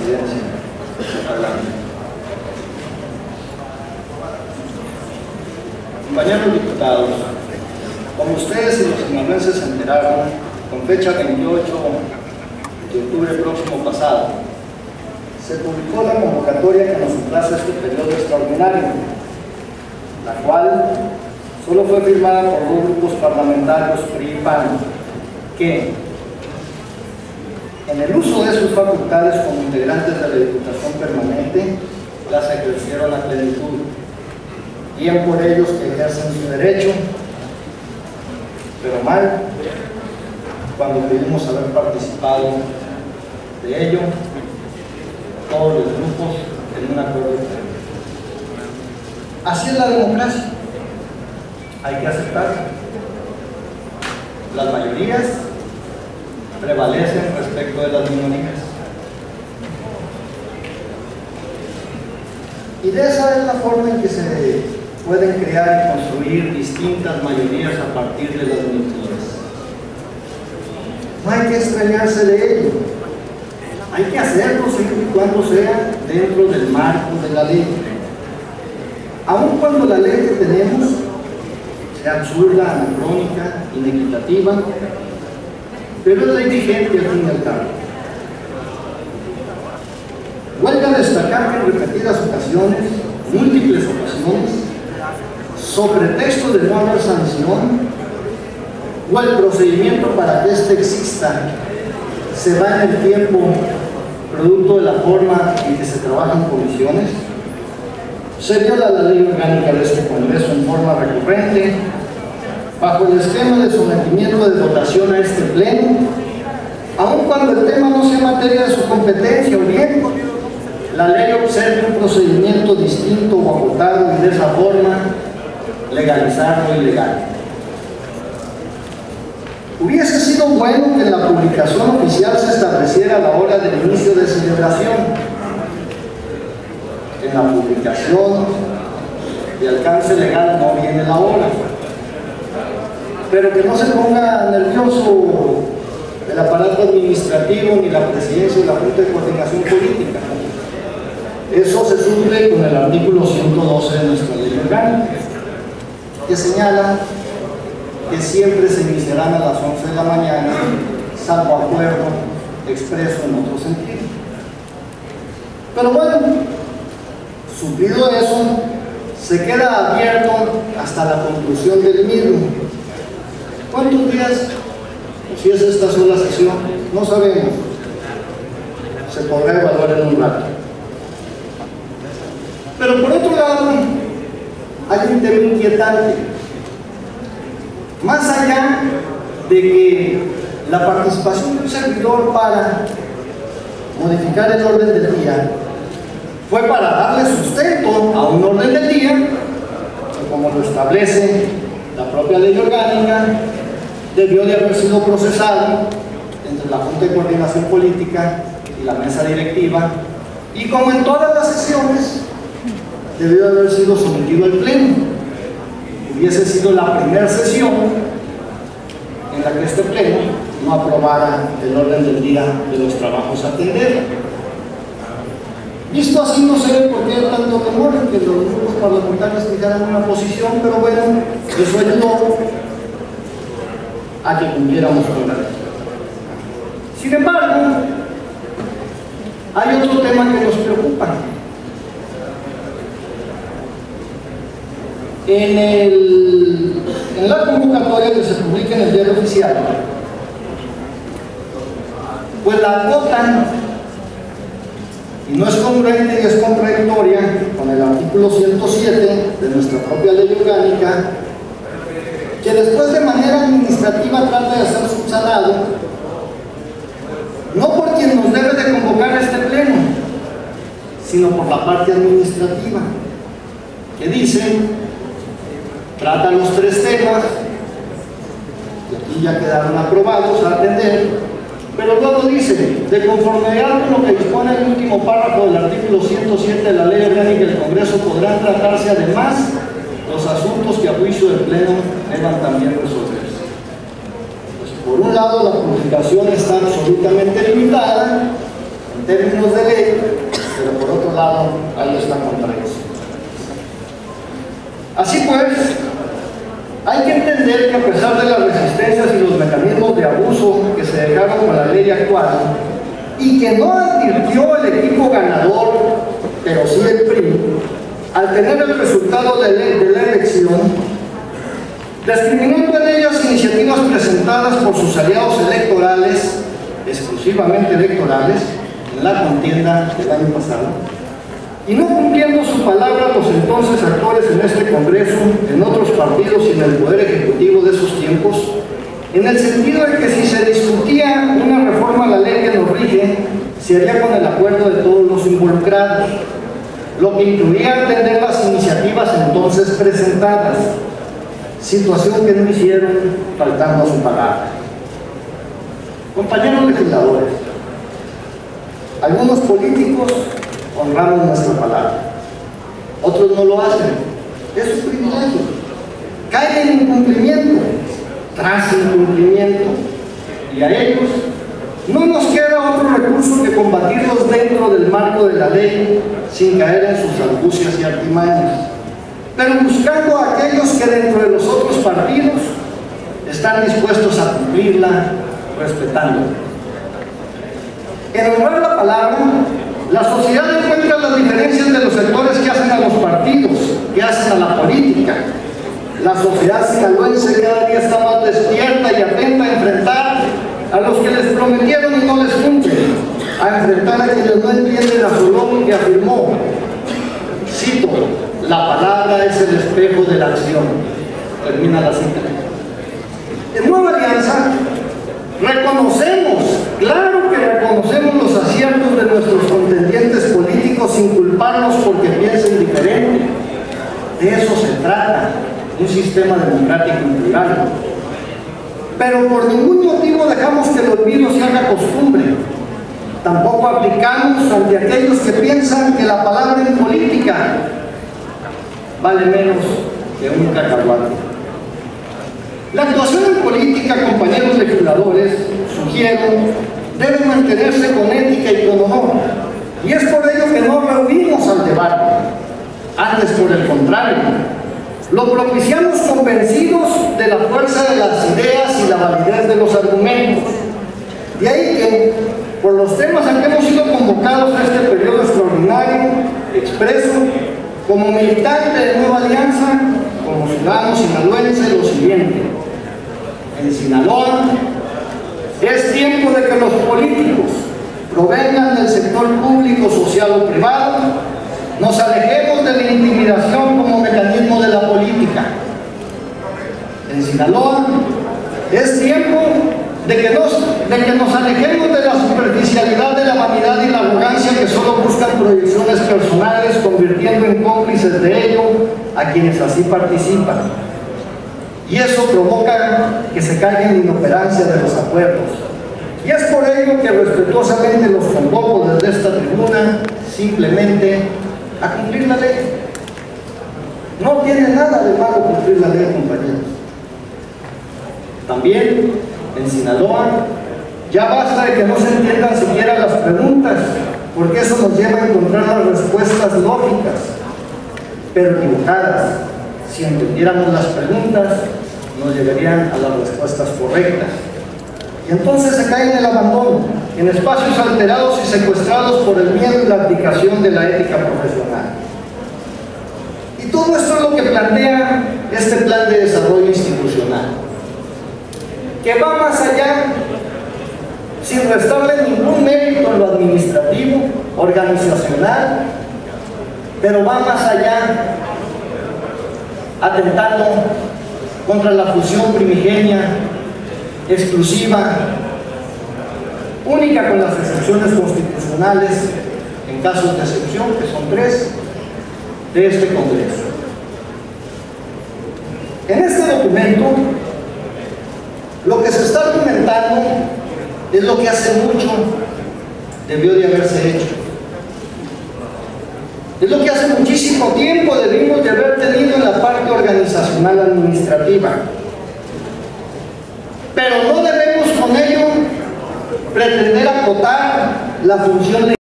presidencia. Adelante. Compañeros diputados, como ustedes y los sinaloenses se enteraron, con fecha 28 de octubre próximo pasado, se publicó la convocatoria que nos ofrece este periodo extraordinario, la cual solo fue firmada por dos grupos parlamentarios PRI y PAN, que, en el uso de sus facultades como integrantes de la Diputación Permanente, las ejercieron a plenitud. Bien por ellos que ejercen su derecho, pero mal cuando pudimos haber participado de ello todos los grupos en un acuerdo previo. Así es la democracia, hay que aceptarla. Las mayorías prevalecen respecto de las minorías, y de esa es la forma en que se pueden crear y construir distintas mayorías a partir de las multitudes. No hay que extrañarse de ello, hay que hacerlo siempre y cuando sea dentro del marco de la ley. Aun cuando la ley que tenemos sea absurda, anacrónica, inequitativa, pero es ley vigente al fin y al cabo. Huelga destacar que en repetidas ocasiones, múltiples ocasiones, sobre texto de no haber sanción o el procedimiento para que éste exista se va en el tiempo producto de la forma en que se trabaja en comisiones. Se viola la ley orgánica de este Congreso en forma recurrente bajo el esquema de sometimiento de votación a este pleno, aun cuando el tema no sea materia de su competencia, o bien la ley observa un procedimiento distinto o acotado y de esa forma legalizar lo ilegal. Hubiese sido bueno que en la publicación oficial se estableciera la hora del inicio de celebración. En la publicación de alcance legal no viene la hora, pero que no se ponga nervioso el aparato administrativo ni la presidencia y la Junta de Coordinación Política. Eso se suple con el artículo 112 de nuestra ley orgánica, que señala que siempre se iniciarán a las 11 de la mañana, salvo acuerdo expreso en otro sentido. Pero bueno, suplido eso, se queda abierto hasta la conclusión del mismo. ¿Cuántos días? Si es esta sola sesión, no sabemos. Se podrá evaluar en un rato. Pero por otro lado, hay un tema inquietante. Más allá de que la participación de un servidor para modificar el orden del día fue para darle sustento a un orden del día que, como lo establece la propia ley orgánica, debió de haber sido procesado entre la Junta de Coordinación Política y la mesa directiva, y como en todas las sesiones debió de haber sido sometido al pleno. Hubiese sido la primera sesión en la que este pleno no aprobara el orden del día de los trabajos a atender. Visto así, no sé por qué tanto temor en que los grupos parlamentarios fijaran una posición, pero bueno, eso ayudó a que cumpliéramos con la ley. Sin embargo, hay otro tema que nos preocupa. En la convocatoria que se publica en el diario oficial, pues la acotan, y no es congruente y es contradictoria con el artículo 107 de nuestra propia ley orgánica, que después de manera administrativa trata de ser subsanado, no por quien nos debe de convocar este pleno, sino por la parte administrativa, que dice, trata los tres temas, que aquí ya quedaron aprobados a atender, pero luego dice, de conformidad con lo que dispone el último párrafo del artículo 107 de la ley orgánica del Congreso, podrán tratarse además los asuntos que a juicio del Pleno deban también resolverse. Pues, por un lado, la publicación está absolutamente limitada, términos de ley, pero por otro lado hay esta contradicción. Así pues, hay que entender que a pesar de las resistencias y los mecanismos de abuso que se dejaron con la ley actual, y que no advirtió el equipo ganador, pero sí el PRI, al tener el resultado de la elección, discriminando en ellas iniciativas presentadas por sus aliados electorales, exclusivamente electorales, en la contienda del año pasado, y no cumpliendo su palabra los entonces actores en este Congreso, en otros partidos y en el Poder Ejecutivo de esos tiempos, en el sentido de que si se discutía una reforma a la ley que nos rige, se haría con el acuerdo de todos los involucrados, lo que incluía atender las iniciativas entonces presentadas, situación que no hicieron faltando a su palabra. Compañeros legisladores, algunos políticos honramos nuestra palabra, otros no lo hacen, es su privilegio, caen en incumplimiento tras incumplimiento, y a ellos no nos queda otro recurso que combatirlos dentro del marco de la ley sin caer en sus argucias y artimañas, pero buscando a aquellos que dentro de los otros partidos están dispuestos a cumplirla, respetándola. En honrar la palabra, la sociedad encuentra las diferencias de los sectores que hacen a los partidos, que hacen a la política. La sociedad sinaloense cada día está más despierta y atenta a enfrentar a los que les prometieron y no les cumplen, a enfrentar a quienes no entienden a Solón, que afirmó, cito, la palabra es el espejo de la acción. Termina la cita. En Nueva Alianza reconocemos, claro que reconocemos los aciertos de nuestros contendientes políticos sin culparnos porque piensen diferente. De eso se trata, un sistema democrático y plural. Pero por ningún motivo dejamos que el olvido se haga costumbre. Tampoco aplicamos ante aquellos que piensan que la palabra en política vale menos que un cacahuate. La actuación en política, compañeros legisladores, sugiero, debe mantenerse con ética y con honor. Y es por ello que no rehuimos al debate. Antes, por el contrario, lo propiciamos convencidos de la fuerza de las ideas y la validez de los argumentos. De ahí que, por los temas a que hemos sido convocados a este periodo extraordinario, expreso, como militante de Nueva Alianza, como ciudadano sinaloense, lo siguiente. En Sinaloa, es tiempo de que los políticos provengan del sector público, social o privado, nos alejemos de la intimidación como mecanismo de la política. En Sinaloa, es tiempo de que nos alejemos de la superficialidad, de la vanidad y la arrogancia que solo buscan proyecciones personales, convirtiendo en cómplices de ello a quienes así participan. Y eso provoca que se caiga en inoperancia de los acuerdos. Y es por ello que respetuosamente los convoco desde esta tribuna simplemente a cumplir la ley. No tiene nada de malo cumplir la ley, compañeros. También en Sinaloa ya basta de que no se entiendan siquiera las preguntas, porque eso nos lleva a encontrar las respuestas lógicas, pero equivocadas. Si entendiéramos las preguntas, nos llegarían a las respuestas correctas. Y entonces se cae en el abandono, en espacios alterados y secuestrados por el miedo y la abdicación de la ética profesional. Y todo esto es lo que plantea este plan de desarrollo institucional, que va más allá, sin restarle ningún mérito en lo administrativo, organizacional, pero va más allá, atentando contra la fusión primigenia, exclusiva, única con las excepciones constitucionales, en casos de excepción, que son 3, de este Congreso. En este documento, lo que se está argumentando es lo que hace mucho debió de haberse hecho. Es lo que hace muchísimo tiempo debimos de haber tenido en la parte organizacional administrativa. Pero no debemos con ello pretender acotar la función